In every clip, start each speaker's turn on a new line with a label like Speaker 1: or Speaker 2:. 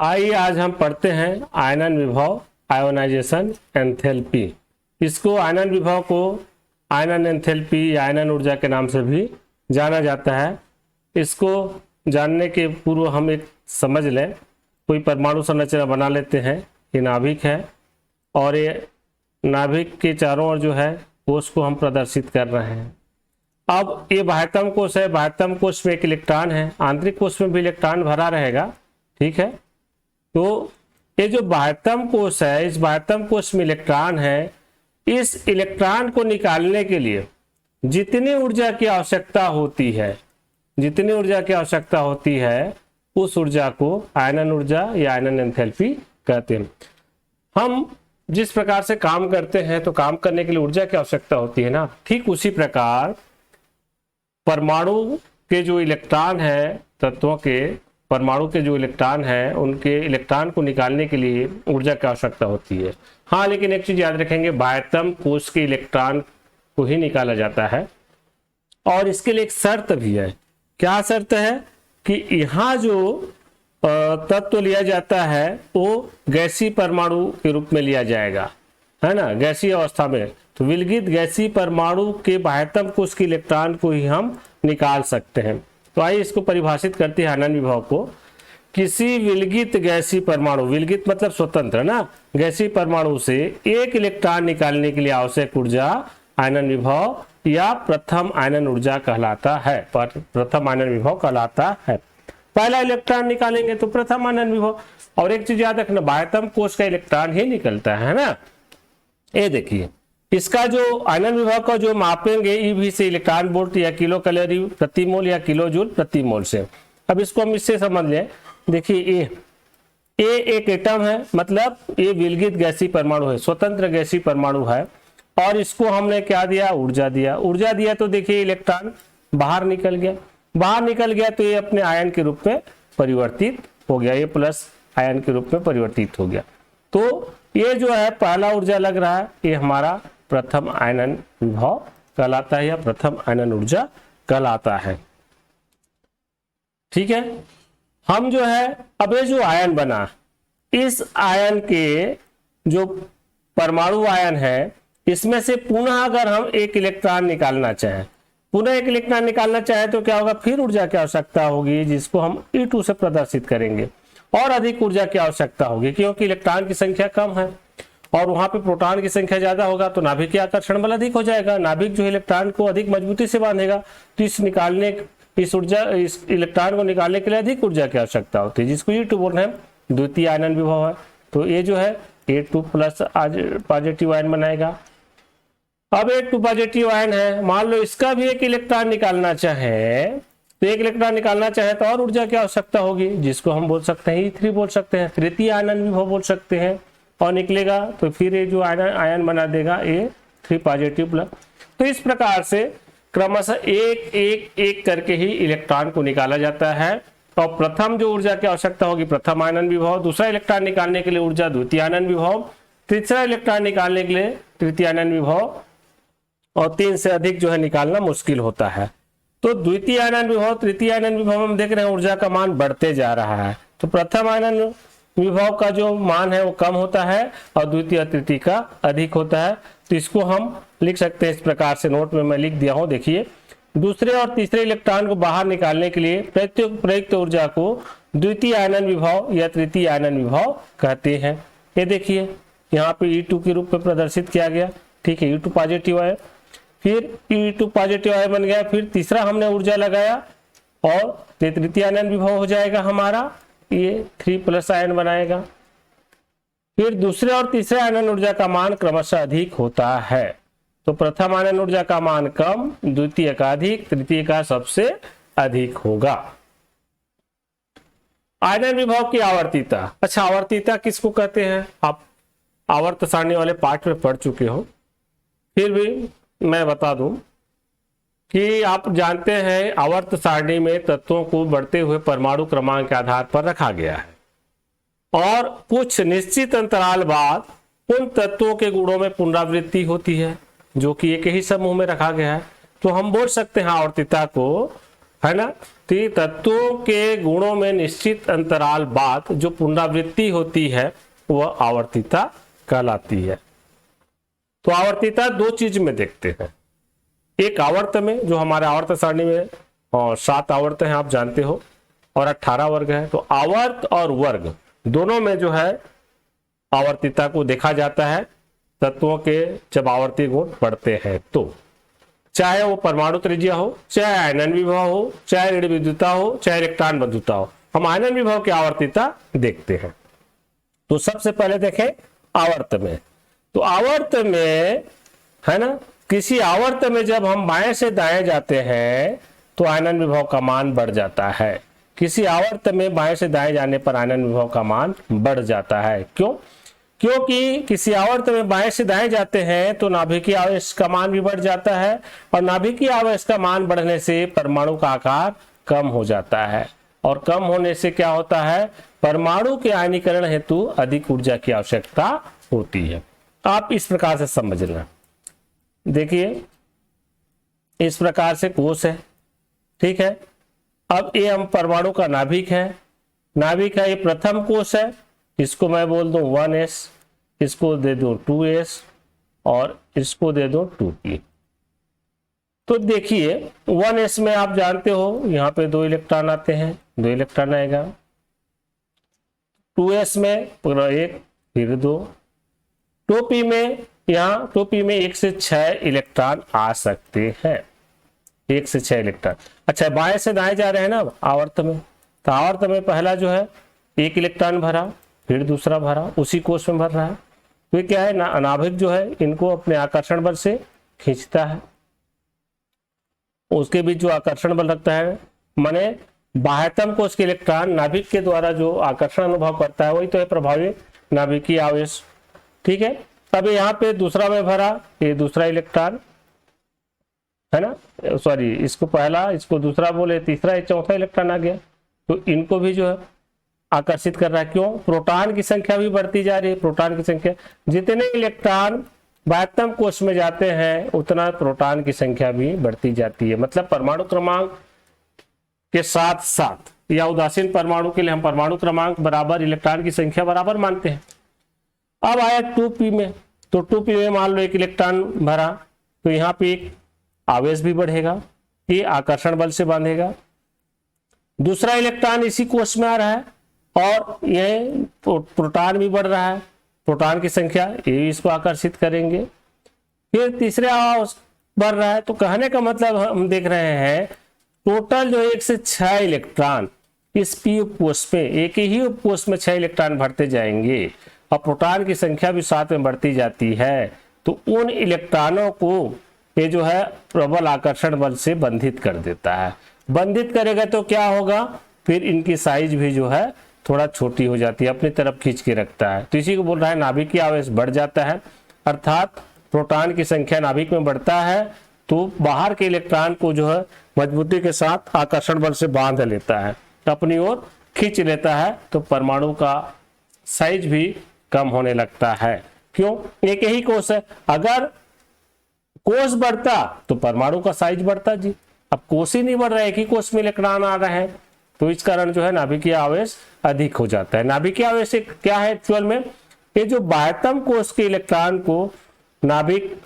Speaker 1: आइए आज हम पढ़ते हैं आयनन विभव, आयोनाइजेशन एंथैल्पी। इसको आयनन विभव को आयनन एंथैल्पी या आयनन ऊर्जा के नाम से भी जाना जाता है। इसको जानने के पूर्व हम एक समझ लें, कोई परमाणु संरचना बना लेते हैं। ये नाभिक है और ये नाभिक के चारों ओर जो है कोष को हम प्रदर्शित कर रहे हैं। अब ये बाह्यतम कोष है, बाह्यतम कोष में एक इलेक्ट्रॉन है, आंतरिक कोष में भी इलेक्ट्रॉन भरा रहेगा, ठीक है। तो ये जो बाह्यतम कोष है, इस बाह्यतम कोष में इलेक्ट्रॉन है। इस इलेक्ट्रॉन को निकालने के लिए जितनी ऊर्जा की आवश्यकता होती है, जितनी ऊर्जा की आवश्यकता होती है, उस ऊर्जा को आयनन ऊर्जा या आयनन एंथैल्पी कहते हैं। हम जिस प्रकार से काम करते हैं तो काम करने के लिए ऊर्जा की आवश्यकता होती है ना, ठीक उसी प्रकार परमाणु के जो इलेक्ट्रॉन है, तत्वों के परमाणु के जो इलेक्ट्रॉन है, उनके इलेक्ट्रॉन को निकालने के लिए ऊर्जा की आवश्यकता होती है। हाँ, लेकिन एक चीज याद रखेंगे, बाह्यतम कोष के इलेक्ट्रॉन को ही निकाला जाता है और इसके लिए एक शर्त भी है। क्या शर्त है कि यहाँ जो तत्व लिया जाता है वो गैसीय परमाणु के रूप में लिया जाएगा, है ना, गैसीय अवस्था में। तो विलगित गैसीय परमाणु के बाह्यतम कोष के इलेक्ट्रॉन को ही हम निकाल सकते हैं। तो आइए इसको परिभाषित करते हैं आयनन विभव को। किसी विलगित गैसीय परमाणु, विलगित मतलब स्वतंत्र ना, गैसीय परमाणु से एक इलेक्ट्रॉन निकालने के लिए आवश्यक ऊर्जा आयनन विभव या प्रथम आयनन ऊर्जा कहलाता है, प्रथम आयनन विभव कहलाता है। पहला इलेक्ट्रॉन निकालेंगे तो प्रथम आयनन विभव। और एक चीज याद रखना, बाह्यतम कोष का इलेक्ट्रॉन ही निकलता है ना। ये देखिए, इसका जो आयनन विभव का जो मापेंगे ईवी से, इलेक्ट्रॉन वोल्ट या किलो कैलोरी प्रति मोल या किलो जूल प्रति मोल से। अब इसको हम इससे समझ लें। देखिए ये एक एटम है, मतलब ये विलगित गैसीय परमाणु है, स्वतंत्र गैसीय परमाणु है। और इसको हमने क्या दिया, ऊर्जा दिया। ऊर्जा दिया तो देखिए इलेक्ट्रॉन बाहर निकल गया, बाहर निकल गया तो ये अपने आयन के रूप में परिवर्तित हो गया, ये प्लस आयन के रूप में परिवर्तित हो गया। तो ये जो है पहला ऊर्जा लग रहा है, ये हमारा प्रथम आयनन विभव कहलाता है या प्रथम आयनन ऊर्जा कहलाता है, ठीक है। हम जो है, अब ये जो आयन बना, इस आयन के जो परमाणु आयन है, इसमें से पुनः अगर हम एक इलेक्ट्रॉन निकालना चाहें, पुनः एक इलेक्ट्रॉन निकालना चाहे तो क्या होगा, फिर ऊर्जा की आवश्यकता होगी, जिसको हम E2 से प्रदर्शित करेंगे। और अधिक ऊर्जा की आवश्यकता होगी क्योंकि इलेक्ट्रॉन की संख्या कम है और वहां पे प्रोटॉन की संख्या ज्यादा होगा, तो नाभिक के आकर्षण बल अधिक हो जाएगा। नाभिक जो इलेक्ट्रॉन को अधिक मजबूती से बांधेगा, तो इस इलेक्ट्रॉन को निकालने के लिए अधिक ऊर्जा की आवश्यकता होती है, जिसको E2 बोल रहे हैं, द्वितीय आयनन विभव है। तो ये जो है A2 प्लस पॉजिटिव आयन बनाएगा। अब A2 पॉजिटिव आयन है, मान लो इसका भी एक इलेक्ट्रॉन निकालना चाहे, तो एक इलेक्ट्रॉन निकालना चाहे तो और ऊर्जा की आवश्यकता होगी, जिसको हम बोल सकते हैं E3 बोल सकते हैं, तृतीय आयनन विभव बोल सकते हैं। और निकलेगा तो फिर ये जो आयन बना देगा A3 पॉजिटिव प्लस। तो इस प्रकार से क्रमशः एक एक एक करके ही इलेक्ट्रॉन को निकाला जाता है। और प्रथम जो ऊर्जा की आवश्यकता होगी प्रथम आयनन विभव, दूसरा इलेक्ट्रॉन निकालने के लिए ऊर्जा द्वितीय आयनन विभव, तीसरा इलेक्ट्रॉन निकालने के लिए तृतीय आयनन विभव, और 3 से अधिक जो है निकालना मुश्किल होता है। तो द्वितीय आयनन विभव, तृतीय आयनन विभव हम देख रहे हैं ऊर्जा का मान बढ़ते जा रहा है। तो प्रथम आयनन विभव का जो मान है वो कम होता है और द्वितीय तृतीय का अधिक होता है। तो इसको हम लिख सकते हैं इस प्रकार से, नोट में मैं लिख दिया हूं। देखिए, दूसरे और तीसरे इलेक्ट्रॉन को बाहर निकालने के लिए प्रयुक्त ऊर्जा को द्वितीय आयनन विभव या तृतीय आयनन विभव कहते हैं। ये देखिए यहाँ पे E2 के रूप में प्रदर्शित किया गया, ठीक है। E2 पॉजिटिव है, फिर E2 पॉजिटिव आयन बन गया, फिर तीसरा हमने ऊर्जा लगाया और तृतीय आयनन विभव हो जाएगा हमारा, ये 3 प्लस आयन बनाएगा। फिर दूसरे और तीसरे आयनन ऊर्जा का मान क्रमशः अधिक होता है। तो प्रथम आयनन ऊर्जा का मान कम, द्वितीय का अधिक, तृतीय का सबसे अधिक होगा। आयनन विभव की आवर्तीता। अच्छा, आवर्तीता किसको कहते हैं, आप आवर्त सारणी वाले पाठ में पढ़ चुके हो, फिर भी मैं बता दूं कि आप जानते हैं आवर्त सारणी में तत्वों को बढ़ते हुए परमाणु क्रमांक के आधार पर रखा गया है और कुछ निश्चित अंतराल बाद उन तत्वों के गुणों में पुनरावृत्ति होती है, जो कि एक ही समूह में रखा गया है। तो हम बोल सकते हैं आवर्तीता को, है ना। ठीक, तत्वों के गुणों में निश्चित अंतराल बाद जो पुनरावृत्ति होती है वह आवर्तिता कहलाती है। तो आवर्तिता दो चीज में देखते हैं, एक आवर्त में जो हमारे आवर्त सारणी में और 7 आवर्त हैं आप जानते हो, और 18 वर्ग है। तो आवर्त और वर्ग दोनों में जो है आवर्तिता को देखा जाता है तत्वों के जब आवर्ती गुण बढ़ते हैं तो, चाहे वो परमाणु त्रिज्या हो, चाहे आयनन विभव हो, चाहे ऋण विद्युता हो, चाहे इलेक्ट्रॉन बंधुता हो, हम आयनन विभव की आवर्तिता देखते हैं। तो सबसे पहले देखें आवर्त में। तो आवर्त में है ना, किसी आवर्त में जब हम बाएं से दाएं जाते हैं तो आयनन विभव का मान बढ़ जाता है। किसी आवर्त में बाएं से दाएं जाने पर आयनन विभव का मान बढ़ जाता है। क्यों? क्योंकि किसी आवर्त में बाएं से दाएं जाते हैं तो नाभिकीय आवेश का मान भी बढ़ जाता है, और नाभिकीय आवेश का मान बढ़ने से परमाणु का आकार कम हो जाता है, और कम होने से क्या होता है, परमाणु के आयनीकरण हेतु अधिक ऊर्जा की आवश्यकता होती है। आप इस प्रकार से समझना, देखिए इस प्रकार से कोश है, ठीक है। अब ये हम परमाणु का नाभिक है, नाभिक है, ये प्रथम कोश है, इसको मैं बोल दूं 1s, इसको दे दो 2s और इसको दे दो 2p। तो देखिए 1s में आप जानते हो यहाँ पे 2 इलेक्ट्रॉन आते हैं, 2 इलेक्ट्रॉन आएगा। 2s में पूरा 1 फिर 2। 2p में यहाँ 2p में 1 से 6 इलेक्ट्रॉन आ सकते हैं, 1 से 6 इलेक्ट्रॉन। अच्छा, बाएं से दाएं जा रहे हैं ना आवर्त में, तो आवर्त में पहला जो है 1 इलेक्ट्रॉन भरा, फिर दूसरा भरा, उसी कोश में भर रहा है। तो ये क्या है ना, नाभिक जो है इनको अपने आकर्षण बल से खींचता है, उसके बीच जो आकर्षण बल रखता है, माने बाह्यतम कोश के इलेक्ट्रॉन नाभिक के द्वारा जो आकर्षण अनुभव करता है वही तो है प्रभावी नाभिकीय आवेश, ठीक है। अब यहाँ पे दूसरा में भरा, ये दूसरा इलेक्ट्रॉन है ना, सॉरी इसको पहला, इसको दूसरा बोले, तीसरा, चौथा इलेक्ट्रॉन आ गया। तो इनको भी जो है आकर्षित कर रहा है। क्यों? प्रोटॉन की संख्या भी बढ़ती जा रही है। प्रोटॉन की संख्या, जितने इलेक्ट्रॉन बाह्यतम कोश में जाते हैं उतना प्रोटॉन की संख्या भी बढ़ती जाती है। मतलब परमाणु क्रमांक के साथ साथ, या उदासीन परमाणु के लिए हम परमाणु क्रमांक बराबर इलेक्ट्रॉन की संख्या बराबर मानते हैं। अब आया 2p में, तो 2p में मान लो 1 इलेक्ट्रॉन भरा, तो यहाँ पे एक आवेश भी बढ़ेगा, ये आकर्षण बल से बांधेगा। दूसरा इलेक्ट्रॉन इसी कोश में आ रहा है और ये प्रोटॉन भी बढ़ रहा है, प्रोटॉन की संख्या, ये इसको आकर्षित करेंगे। फिर तीसरा बढ़ रहा है। तो कहने का मतलब हम देख रहे हैं टोटल जो 1 से 6 इलेक्ट्रॉन इस पी उपकोष में, एक ही उपकोष में 6 इलेक्ट्रॉन भरते जाएंगे और प्रोटॉन की संख्या भी साथ में बढ़ती जाती है। तो उन इलेक्ट्रॉनों को ये जो है प्रबल आकर्षण बल से बंधित कर देता है। बंधित करेगा तो क्या होगा, फिर इनकी साइज भी जो है थोड़ा छोटी हो जाती है, अपनी तरफ खींच के रखता है। तो इसी को बोल रहा है नाभिकीय आवेश बढ़ जाता है, अर्थात प्रोटॉन की संख्या नाभिक में बढ़ता है तो बाहर के इलेक्ट्रॉन को जो है मजबूती के साथ आकर्षण बल से बांध लेता है, अपनी ओर खींच लेता है। तो परमाणु का साइज भी कम होने लगता है। क्यों? एक ही कोश है, अगर कोश बढ़ता तो परमाणु का साइज बढ़ता जी। अब कोश ही नहीं बढ़ रहा है, एक ही कोश में इलेक्ट्रॉन आ रहे हैं, तो इस कारण जो है नाभिकीय आवेश अधिक हो जाता है। नाभिकीय आवेश क्या है एक्चुअल में, ये जो बाह्यतम कोश के इलेक्ट्रॉन को नाभिक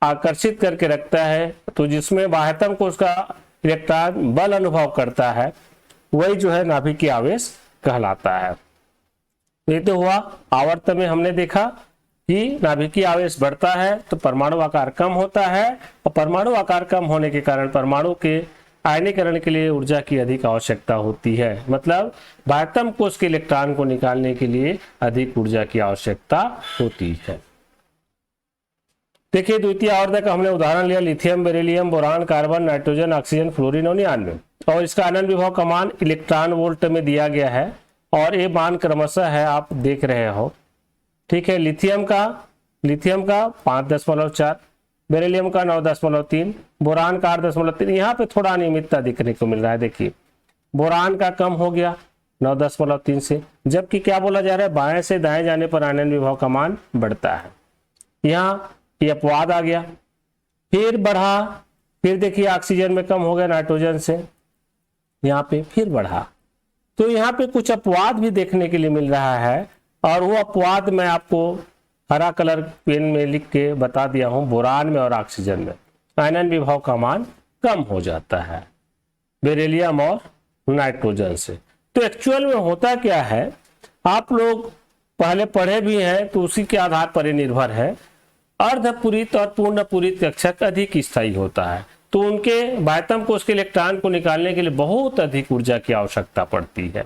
Speaker 1: आकर्षित करके रखता है, तो जिसमें बाह्यतम कोश का इलेक्ट्रॉन बल अनुभव करता है वही जो है नाभिकीय आवेश कहलाता है। ये तो हुआ आवर्त में हमने देखा कि नाभिकीय आवेश बढ़ता है तो परमाणु आकार कम होता है, और परमाणु आकार कम होने के कारण परमाणु के आयनीकरण के लिए ऊर्जा की अधिक आवश्यकता होती है। मतलब बाह्यतम कोश के इलेक्ट्रॉन को निकालने के लिए अधिक ऊर्जा की आवश्यकता होती है। देखिए द्वितीय आवर्त का हमने उदाहरण लिया, lithium, beryllium, boron, carbon, nitrogen, oxygen, fluorine और नियान में, और इसका आनंद विभव का मान इलेक्ट्रॉन वोल्ट में दिया गया है और ये मान क्रमशः है, आप देख रहे हो, ठीक है। लिथियम का 5.4, बेरिलियम का 9.3, बोरान का 8.3। यहाँ पे थोड़ा अनियमितता दिखने को मिल रहा है। देखिए बोरान का कम हो गया 9.3 से, जबकि क्या बोला जा रहा है, बाएं से दाएं जाने पर आनंद विभव का मान बढ़ता है। यहाँ ये अपवाद आ गया, फिर बढ़ा, फिर देखिए ऑक्सीजन में कम हो गया नाइट्रोजन से, यहाँ पे फिर बढ़ा। तो यहाँ पे कुछ अपवाद भी देखने के लिए मिल रहा है, और वो अपवाद मैं आपको हरा कलर पेन में लिख के बता दिया हूँ। बोरान में और ऑक्सीजन में आयनन विभव का मान कम हो जाता है बेरिलियम और नाइट्रोजन से। तो एक्चुअल में होता क्या है, आप लोग पहले पढ़े भी हैं तो उसी के आधार पर ही निर्भर है। अर्धपूरित और पूर्णपूरित कक्षक अधिक स्थायी होता है, तो उनके बाह्यतम कोश के इलेक्ट्रॉन को निकालने के लिए बहुत अधिक ऊर्जा की आवश्यकता पड़ती है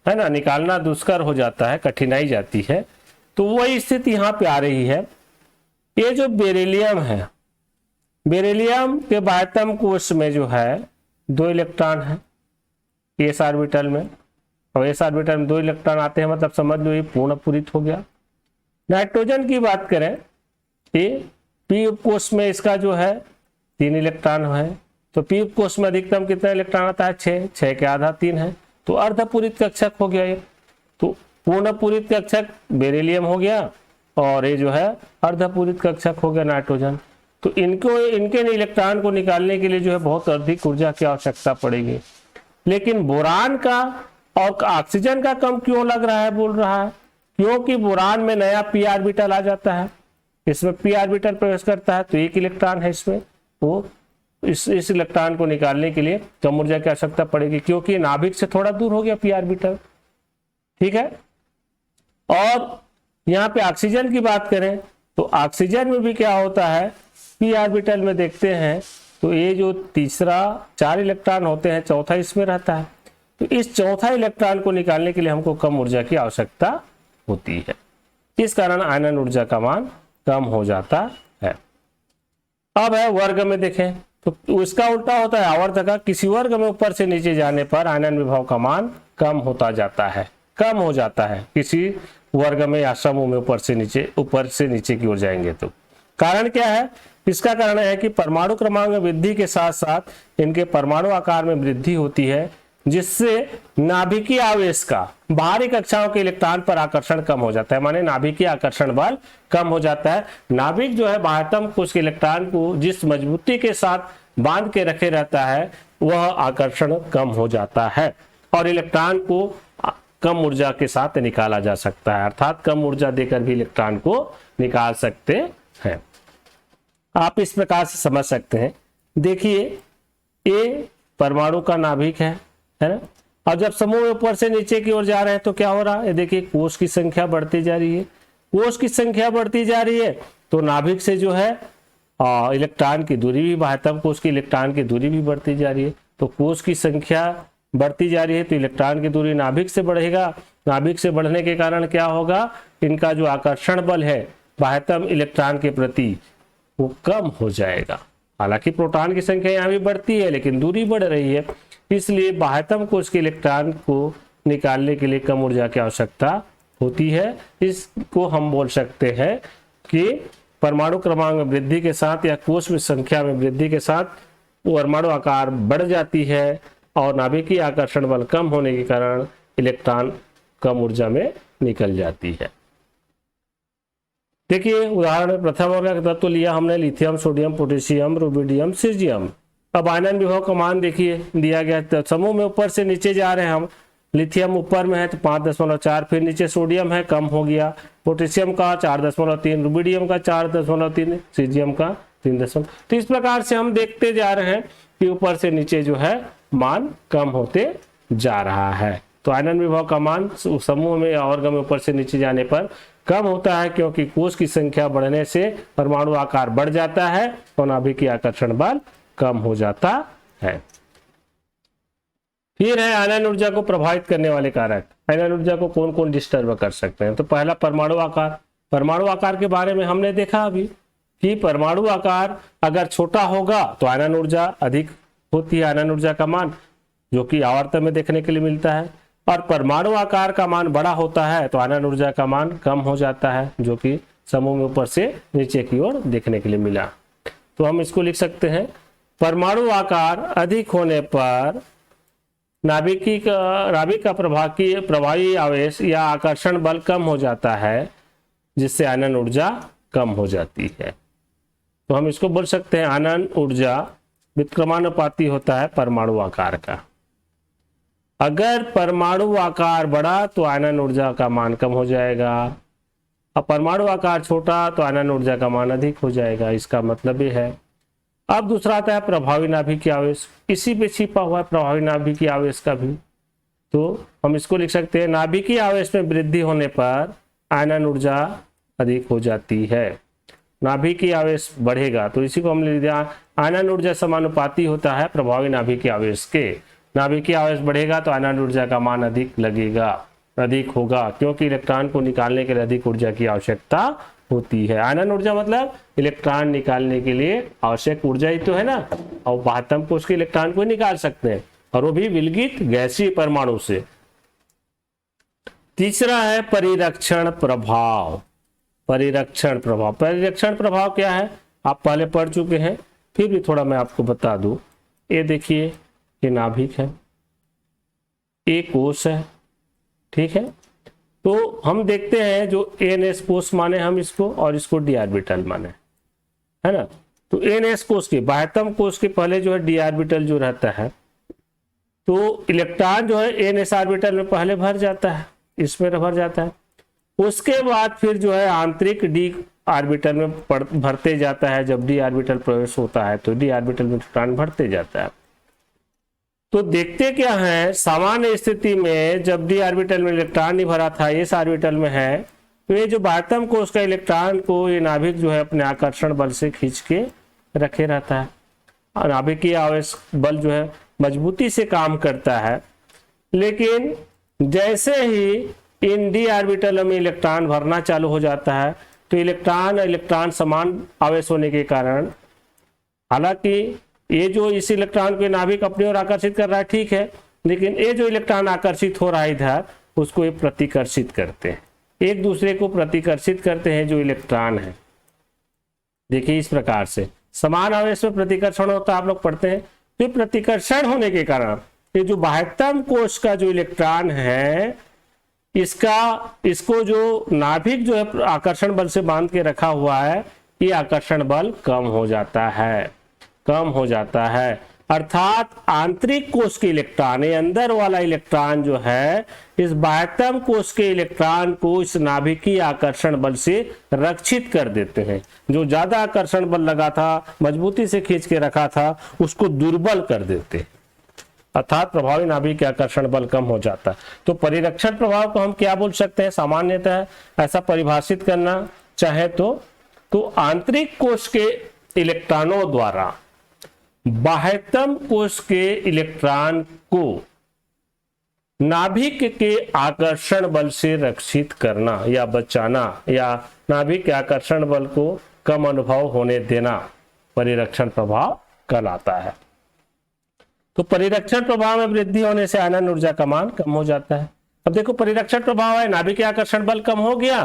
Speaker 1: ना, निकालना दुष्कर हो जाता है, कठिनाई जाती है। तो वही स्थिति यहाँ पे आ रही है। ये जो बेरिलियम है, बेरिलियम के बाह्यतम कोश में जो है 2 इलेक्ट्रॉन है एस ऑर्बिटल में, और एस ऑर्बिटल में 2 इलेक्ट्रॉन आते हैं, मतलब समझ लो ये पूर्णपूरित हो गया। नाइट्रोजन की बात करें, ये पी उपकोश में इसका जो है 3 इलेक्ट्रॉन है, तो पी उपकोश में अधिकतम कितना इलेक्ट्रॉन आता है, 6 के आधा 3 है, तो अर्धपूरित कक्षक हो गया ये। तो पूर्णपूरित कक्षक बेरिलियम हो गया, और ये जो है अर्धपूरित कक्षक हो गया नाइट्रोजन। तो इनके इलेक्ट्रॉन को निकालने के लिए जो है बहुत अधिक ऊर्जा की आवश्यकता पड़ेगी। लेकिन बोरान का और ऑक्सीजन का कम क्यों लग रहा है, बोल रहा है क्योंकि बोरान में नया पी ऑर्बिटल आ जाता है, इसमें पी ऑर्बिटल प्रवेश करता है, तो 1 इलेक्ट्रॉन है इसमें, वो इस इलेक्ट्रॉन को निकालने के लिए कम ऊर्जा की आवश्यकता पड़ेगी, क्योंकि नाभिक से थोड़ा दूर हो गया पी ऑर्बिटल। ठीक है। और यहाँ पे ऑक्सीजन की बात करें तो ऑक्सीजन में भी क्या होता है, पी ऑर्बिटल में देखते हैं तो ये जो तीसरा 4 इलेक्ट्रॉन होते हैं, चौथा इसमें रहता है, तो इस चौथा इलेक्ट्रॉन को निकालने के लिए हमको कम ऊर्जा की आवश्यकता होती है। इस कारण आयनन ऊर्जा का मान कम हो जाता है। अब है वर्ग में देखें तो इसका उल्टा होता है आवर्त का, किसी वर्ग में ऊपर से नीचे जाने पर आयनन विभव का मान कम होता जाता है, कम हो जाता है किसी वर्ग में या समूह में ऊपर से नीचे की ओर जाएंगे तो। कारण क्या है, इसका कारण है कि परमाणु क्रमांक में वृद्धि के साथ साथ इनके परमाणु आकार में वृद्धि होती है, जिससे नाभिकीय आवेश का बाहरी कक्षाओं के इलेक्ट्रॉन पर आकर्षण कम हो जाता है, माने नाभिकीय आकर्षण बल कम हो जाता है। नाभिक जो है बाह्यतम कोश के इलेक्ट्रॉन को जिस मजबूती के साथ बांध के रखे रहता है वह आकर्षण कम हो जाता है, और इलेक्ट्रॉन को कम ऊर्जा के साथ निकाला जा सकता है, अर्थात कम ऊर्जा देकर भी इलेक्ट्रॉन को निकाल सकते हैं। आप इस प्रकार से समझ सकते हैं। देखिए ये परमाणु का नाभिक है ना, और जब समूह ऊपर से नीचे की ओर जा रहे हैं तो क्या हो रहा है, देखिए कोश की संख्या बढ़ती जा रही है, कोश की संख्या बढ़ती जा रही है तो नाभिक से जो है इलेक्ट्रॉन की दूरी भी, बाह्यतम कोश की इलेक्ट्रॉन की दूरी भी बढ़ती जा रही है। तो कोश की संख्या बढ़ती जा रही है तो इलेक्ट्रॉन की दूरी नाभिक से बढ़ेगा, नाभिक से बढ़ने के कारण क्या होगा, इनका जो आकर्षण बल है बाह्यतम इलेक्ट्रॉन के प्रति वो कम हो जाएगा। हालांकि प्रोटॉन की संख्या यहाँ भी बढ़ती है लेकिन दूरी बढ़ रही है, इसलिए बाह्यतम कोश के इलेक्ट्रॉन को निकालने के लिए कम ऊर्जा की आवश्यकता होती है। इसको हम बोल सकते हैं कि परमाणु क्रमांक में वृद्धि के साथ या कोश में संख्या में वृद्धि के साथ परमाणु आकार बढ़ जाती है, और नाभिकीय आकर्षण बल कम होने के कारण इलेक्ट्रॉन कम ऊर्जा में निकल जाती है। देखिए उदाहरण प्रथम वर्ग का तत्व लिया हमने, lithium, sodium, potassium, rubidium, caesium. अब आयनन विभव का मान देखिए दिया गया, तो समूह में ऊपर से नीचे जा रहे हैं हम, लिथियम ऊपर में है तो 5.4, फिर नीचे सोडियम है कम हो गया, पोटेशियम का 4.3, रुबिडियम का 4.3, सीजियम का 3. तो इस प्रकार से हम देखते जा रहे हैं कि ऊपर से नीचे जो है मान कम होते जा रहा है। तो आयनन विभव का मान समूह में या वर्ग में ऊपर से नीचे जाने पर कम होता है, क्योंकि कोश की संख्या बढ़ने से परमाणु आकार बढ़ जाता है और नाभिकीय आकर्षण बल कम हो जाता है। फिर है आयनन ऊर्जा को प्रभावित करने वाले कारक। आयनन ऊर्जा को कौन कौन डिस्टर्ब कर सकते हैं, तो पहला परमाणु आकार। परमाणु आकार के बारे में हमने देखा अभी कि परमाणु आकार अगर छोटा होगा तो आयनन ऊर्जा अधिक होती है, आयनन ऊर्जा का मान जो कि आवर्त में देखने के लिए मिलता है, और परमाणु आकार का मान बड़ा होता है तो आयनन ऊर्जा का मान कम हो जाता है, जो कि समूह में ऊपर से नीचे की ओर देखने के लिए मिला। तो हम इसको लिख सकते हैं, परमाणु आकार अधिक होने पर नाभिक का प्रभावी आवेश या आकर्षण बल कम हो जाता है, जिससे आयनन ऊर्जा कम हो जाती है। तो हम इसको बोल सकते हैं आयनन ऊर्जा व्युत्क्रमानुपाती होता है परमाणु आकार का। अगर परमाणु आकार बढ़ा तो आयनन ऊर्जा का मान कम हो जाएगा, अब परमाणु आकार छोटा तो आयनन ऊर्जा का मान अधिक हो जाएगा। इसका मतलब ये है। अब दूसरा आता है प्रभावी नाभिकीय आवेश, इसी पे छिपा हुआ है प्रभावी नाभिकीय आवेश का भी। तो हम इसको लिख सकते हैं नाभिकीय आवेश में वृद्धि होने पर आयनन ऊर्जा अधिक हो जाती है। नाभिकीय आवेश बढ़ेगा तो इसी को हम लिख दिया आयनन ऊर्जा समानुपाती होता है प्रभावी नाभिकीय आवेश के। नाभिकीय आवेश बढ़ेगा तो आयनन ऊर्जा का मान अधिक लगेगा, अधिक होगा, क्योंकि इलेक्ट्रॉन को निकालने के लिए अधिक ऊर्जा की आवश्यकता होती है। आयनन ऊर्जा मतलब इलेक्ट्रॉन निकालने के लिए आवश्यक ऊर्जा ही तो है ना, और बाह्यतम कोश के इलेक्ट्रॉन को निकाल सकते हैं, और वो भी विलगित गैसीय परमाणु से। तीसरा है परिरक्षण प्रभाव। परिरक्षण प्रभाव, परिरक्षण प्रभाव क्या है आप पहले पढ़ चुके हैं, फिर भी थोड़ा मैं आपको बता दूं। ये देखिए, ये नाभिक है, ये कोश है, ठीक है। तो हम देखते हैं जो एनएस कोश माने हम इसको, और इसको डी ऑर्बिटल माने, है ना। तो एनएस कोश के बाह्यतम कोश के पहले जो है डी ऑर्बिटल जो रहता है, तो इलेक्ट्रॉन जो है एनएस ऑर्बिटल में पहले भर जाता है, इसमें भर जाता है। उसके बाद फिर जो है आंतरिक डी ऑर्बिटल में भरते जाता है। जब डी ऑर्बिटल प्रवेश होता है तो डी ऑर्बिटल में इलेक्ट्रॉन भरते जाता है। तो देखते क्या है, सामान्य स्थिति में जब डी ऑर्बिटल में इलेक्ट्रॉन नहीं भरा था, एस ऑर्बिटल में है, तो ये जो बाह्यतम कोश का इलेक्ट्रॉन को ये नाभिक जो है अपने आकर्षण बल से खींच के रखे रहता है। नाभिकीय आवेश बल जो है मजबूती से काम करता है। लेकिन जैसे ही इन डी ऑर्बिटल में इलेक्ट्रॉन भरना चालू हो जाता है, तो इलेक्ट्रॉन समान आवेश होने के कारण, हालांकि ये जो इस इलेक्ट्रॉन को नाभिक अपनी ओर आकर्षित कर रहा है, ठीक है, लेकिन ये जो इलेक्ट्रॉन आकर्षित हो रहा है इधर, उसको ये प्रतिकर्षित करते हैं, एक दूसरे को प्रतिकर्षित करते हैं जो इलेक्ट्रॉन है। देखिए इस प्रकार से समान आवेश में प्रतिकर्षण होता है, आप लोग पढ़ते हैं। तो प्रतिकर्षण होने के कारण ये जो बाह्यतम कोश का जो इलेक्ट्रॉन है, इसको जो नाभिक जो है आकर्षण बल से बांध के रखा हुआ है, ये आकर्षण बल कम हो जाता है, कम हो जाता है। अर्थात आंतरिक कोश के इलेक्ट्रॉन, ये अंदर वाला इलेक्ट्रॉन जो है, इस बाह्यतम कोश के इलेक्ट्रॉन को इस नाभिकीय आकर्षण बल से रक्षित कर देते हैं। जो ज्यादा आकर्षण बल लगा था, मजबूती से खींच के रखा था, उसको दुर्बल कर देते हैं। अर्थात प्रभावी नाभिकीय आकर्षण बल कम हो जाता है। तो परिरक्षण प्रभाव को हम क्या बोल सकते हैं, सामान्यतः ऐसा परिभाषित करना चाहे तो आंतरिक कोश के इलेक्ट्रॉनों द्वारा बाह्यतम कोश के इलेक्ट्रॉन को नाभिक के आकर्षण बल से रक्षित करना या बचाना, या नाभिक के आकर्षण बल को कम अनुभव होने देना परिरक्षण प्रभाव कहलाता है। तो परिरक्षण प्रभाव में वृद्धि होने से आयनन ऊर्जा का मान कम हो जाता है। अब देखो परिरक्षण प्रभाव है, नाभिक के आकर्षण बल कम हो गया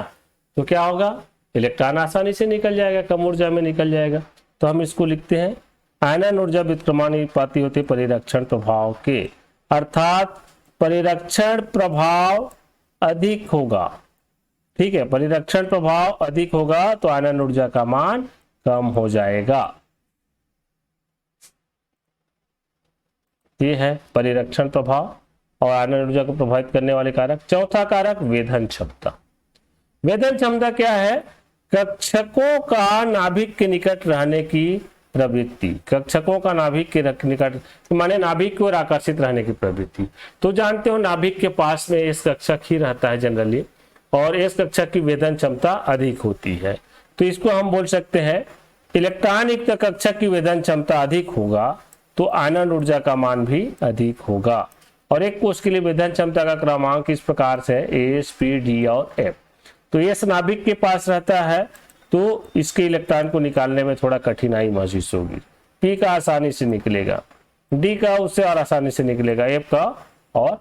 Speaker 1: तो क्या होगा, इलेक्ट्रॉन आसानी से निकल जाएगा, कम ऊर्जा में निकल जाएगा। तो हम इसको लिखते हैं आयनन ऊर्जा व्युत्क्रमानुपाती होती है परिरक्षण प्रभाव के, अर्थात परिरक्षण प्रभाव अधिक होगा, ठीक है, परिरक्षण प्रभाव अधिक होगा तो आयनन ऊर्जा का मान कम हो जाएगा। ये है परिरक्षण प्रभाव और आयनन ऊर्जा को प्रभावित करने वाले कारक। चौथा कारक वेधन क्षमता। वेधन क्षमता क्या है, कक्षकों का नाभिक के निकट रहने की प्रवृत्ति, कक्षकों का नाभिक के निकट माने नाभिक की ओर आकर्षित रहने की प्रवृत्ति। तो जानते हो नाभिक के पास में एस कक्षक ही रहता है जनरली, और एस कक्षक की वेधन क्षमता अधिक होती है। तो इसको हम बोल सकते हैं इलेक्ट्रॉन युक्त कक्षक की वेधन क्षमता अधिक होगा तो आयनन ऊर्जा का मान भी अधिक होगा। और एक कोश के लिए वेधन क्षमता का क्रमांक इस प्रकार से है एस, पी, डी और एफ। तो एस नाभिक के पास रहता है तो इसके इलेक्ट्रॉन को निकालने में थोड़ा कठिनाई महसूस होगी, पी का आसानी से निकलेगा, डी का उससे और आसानी से निकलेगा, एफ का और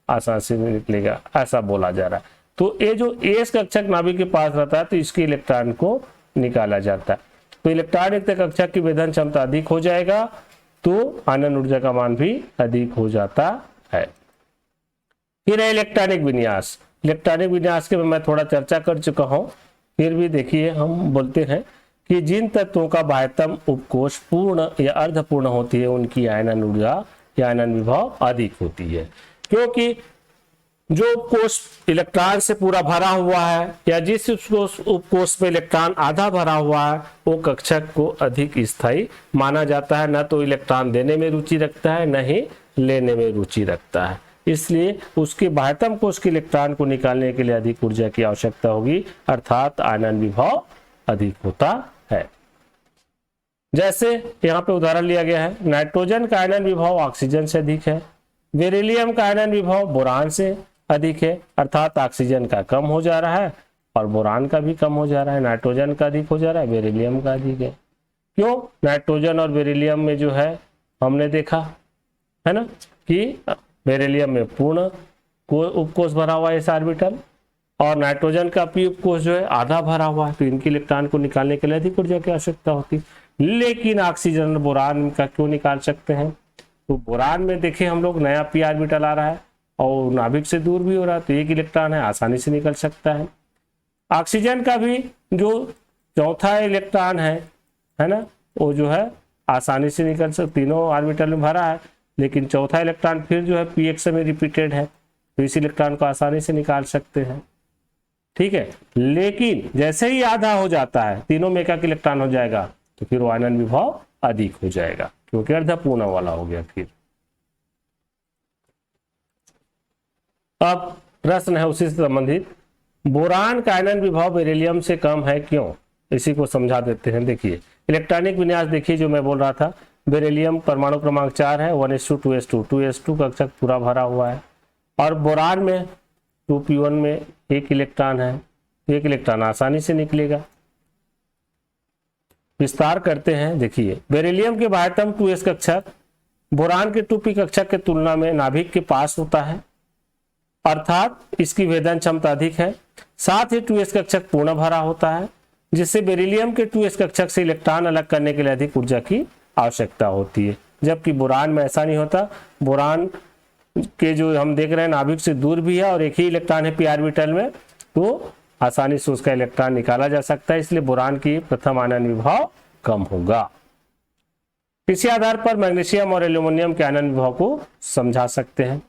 Speaker 1: आसानी से निकलेगा, ऐसा बोला जा रहा है। तो ये जो एस कक्षक नाभिक के पास रहता है तो इसके इलेक्ट्रॉन को निकाला जाता है। तो इलेक्ट्रॉन युक्त कक्षक की वेधन क्षमता अधिक हो जाएगा तो आयनन ऊर्जा का मान भी अधिक हो जाता है। फिर है इलेक्ट्रॉनिक विन्यास। इलेक्ट्रॉनिक विन्यास के मैं थोड़ा चर्चा कर चुका हूं, फिर भी देखिए हम बोलते हैं कि जिन तत्वों का बाह्यतम उपकोश पूर्ण या अर्धपूर्ण होती है उनकी आयनन ऊर्जा या आयनन विभव अधिक होती है। क्योंकि जो उपकोष इलेक्ट्रॉन से पूरा भरा हुआ है या जिस उपकोष में इलेक्ट्रॉन आधा भरा हुआ है वो कक्षक को अधिक स्थायी माना जाता है। न तो इलेक्ट्रॉन देने में रुचि रखता है न ही लेने में रुचि रखता है, इसलिए उसके बाह्यतम कोष के इलेक्ट्रॉन को निकालने के लिए अधिक ऊर्जा की आवश्यकता होगी, अर्थात आयनन विभव अधिक होता है। जैसे यहाँ पे उदाहरण लिया गया है, नाइट्रोजन का आयनन विभव ऑक्सीजन से अधिक है, बेरिलियम का आयनन विभव बोरान से अधिक है, अर्थात ऑक्सीजन का कम हो जा रहा है और बोरान का भी कम हो जा रहा है। नाइट्रोजन का अधिक हो जा रहा है, बेरिलियम का अधिक है। क्यों? नाइट्रोजन और बेरिलियम में जो है हमने देखा है ना कि बेरिलियम में पूर्ण उपकोष भरा हुआ है, एस ऑर्बिटल, और नाइट्रोजन का पी उपकोष जो है आधा भरा हुआ है, तो इनके इलेक्ट्रॉन को निकालने के लिए अधिक ऊर्जा की आवश्यकता होती। लेकिन ऑक्सीजन बोरान का क्यों निकाल सकते हैं? तो बोरान में देखें हम लोग नया पी ऑर्बिटल आ रहा है और नाभिक से दूर भी हो रहा है, तो एक इलेक्ट्रॉन है आसानी से निकल सकता है। ऑक्सीजन का भी जो चौथा इलेक्ट्रॉन है ना, वो जो है आसानी से निकल सकता, तीनों ऑर्बिटल में भरा है, लेकिन चौथा इलेक्ट्रॉन फिर जो है पीएक्स में रिपीटेड है, तो इस इलेक्ट्रॉन को आसानी से निकाल सकते हैं। ठीक है, लेकिन जैसे ही आधा हो जाता है, तीनों में एक इलेक्ट्रॉन हो जाएगा, तो फिर आयनन विभव अधिक हो जाएगा, क्योंकि अर्धपूर्ण वाला हो गया। फिर अब प्रश्न है उसी से संबंधित, बोरान का आयनन विभव बेरिलियम से कम है क्यों? इसी को समझा देते हैं। देखिए इलेक्ट्रॉनिक विन्यास देखिए, जो मैं बोल रहा था, बेरिलियम परमाणु क्रमांक 4 है, 1s2 2s2 2s2 कक्षक पूरा भरा हुआ है, और बोरान में 2p1 में एक इलेक्ट्रॉन है, एक इलेक्ट्रॉन आसानी से निकलेगा। विस्तार करते हैं। देखिए बेरिलियम के बाह्यतम 2s कक्षक बोरान के 2p कक्षक के तुलना में नाभिक के पास होता है, अर्थात इसकी वेदन क्षमता अधिक है। साथ ही 2s कक्षक पूर्ण भरा होता है, जिससे बेरिलियम के 2s कक्षक से इलेक्ट्रॉन अलग करने के लिए अधिक ऊर्जा की आवश्यकता होती है, जबकि बोरान में ऐसा नहीं होता। बोरान के जो हम देख रहे हैं नाभिक से दूर भी है और एक ही इलेक्ट्रॉन है पी ऑर्बिटल में, तो आसानी से उसका इलेक्ट्रॉन निकाला जा सकता है, इसलिए बोरान की प्रथम आयनन विभव कम होगा। इसी आधार पर मैग्नीशियम और एल्यूमिनियम के आयनन विभव को समझा सकते हैं।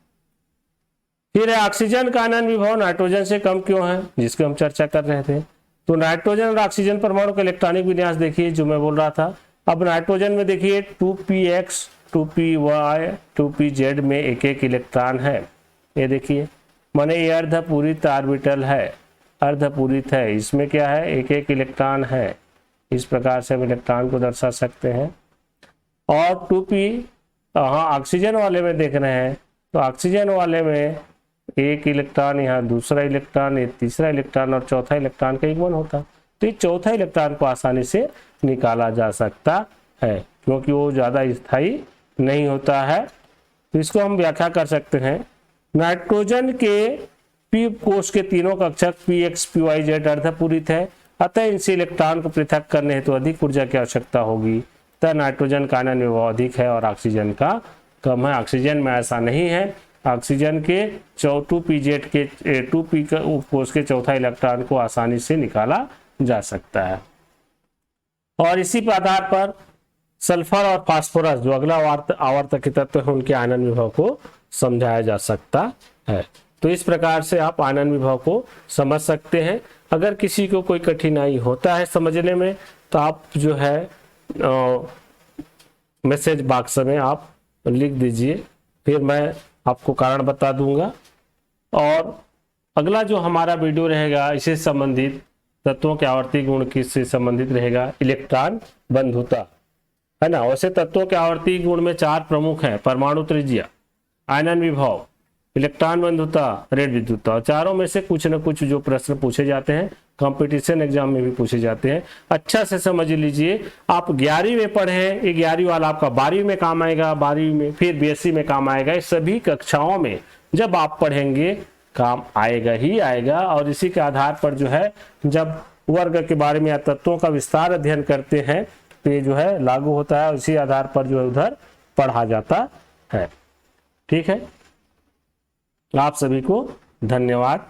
Speaker 1: फिर है ऑक्सीजन का आयनन विभव नाइट्रोजन से कम क्यों है, जिसकी हम चर्चा कर रहे थे। तो नाइट्रोजन और ऑक्सीजन परमाणु का इलेक्ट्रॉनिक विन्यास देखिए, जो मैं बोल रहा था। अब नाइट्रोजन में देखिए 2px 2py 2pz में एक एक इलेक्ट्रॉन है, ये देखिए, माने ये अर्धपूरित ऑर्बिटल है, अर्धपूरित है, इसमें क्या है, एक एक इलेक्ट्रॉन है। इस प्रकार से हम इलेक्ट्रॉन को दर्शा सकते हैं। और 2p ऑक्सीजन वाले में देख रहे हैं, तो ऑक्सीजन वाले में एक इलेक्ट्रॉन, यहाँ दूसरा इलेक्ट्रॉन, ये तीसरा इलेक्ट्रॉन और चौथा इलेक्ट्रॉन का युग्मन होता, तो ये चौथा इलेक्ट्रॉन को आसानी से निकाला जा सकता है, क्योंकि वो ज्यादा स्थायी नहीं होता है। तो इसको हम व्याख्या कर सकते हैं, नाइट्रोजन के पी कोष के तीनों कक्षक px pyz अर्धपूरित है, अतः इनसे इलेक्ट्रॉन को पृथक करने हेतु तो अधिक ऊर्जा की आवश्यकता होगी। तथा नाइट्रोजन का आयनन विभव अधिक है और ऑक्सीजन का कम है। ऑक्सीजन में ऐसा नहीं है, ऑक्सीजन के 2pz के 2p कोष के चौथा इलेक्ट्रॉन को आसानी से निकाला जा सकता है। और इसी आधार पर सल्फर और फास्फोरस जो अगला आवर्तक के तत्व है, उनके आयनन विभव को समझाया जा सकता है। तो इस प्रकार से आप आयनन विभव को समझ सकते हैं। अगर किसी को कोई कठिनाई होता है समझने में, तो आप जो है मैसेज बॉक्स में आप लिख दीजिए, फिर मैं आपको कारण बता दूंगा। और अगला जो हमारा वीडियो रहेगा इससे संबंधित तत्वों के आवर्ती गुण किससे संबंधित रहेगा, इलेक्ट्रॉन बंधुता, है ना। वैसे तत्वों के आवर्ती गुण में 4 प्रमुख हैं, परमाणु त्रिज्या, आयनन विभव, इलेक्ट्रॉन बंधुता, रेड विद्युतता। और चारों में से कुछ न कुछ जो प्रश्न पूछे जाते हैं, कंपटीशन एग्जाम में भी पूछे जाते हैं। अच्छा से समझ लीजिए, आप 11वीं में पढ़े, ये 11वीं वाला आपका 12वीं में काम आएगा, 12वीं में फिर बीएससी में काम आएगा। इस सभी कक्षाओं में जब आप पढ़ेंगे काम आएगा ही आएगा। और इसी के आधार पर जो है, जब वर्ग के बारे में या तत्वों का विस्तार अध्ययन करते हैं, तो ये जो है लागू होता है, उसी आधार पर जो है उधर पढ़ा जाता है। ठीक है, आप सभी को धन्यवाद।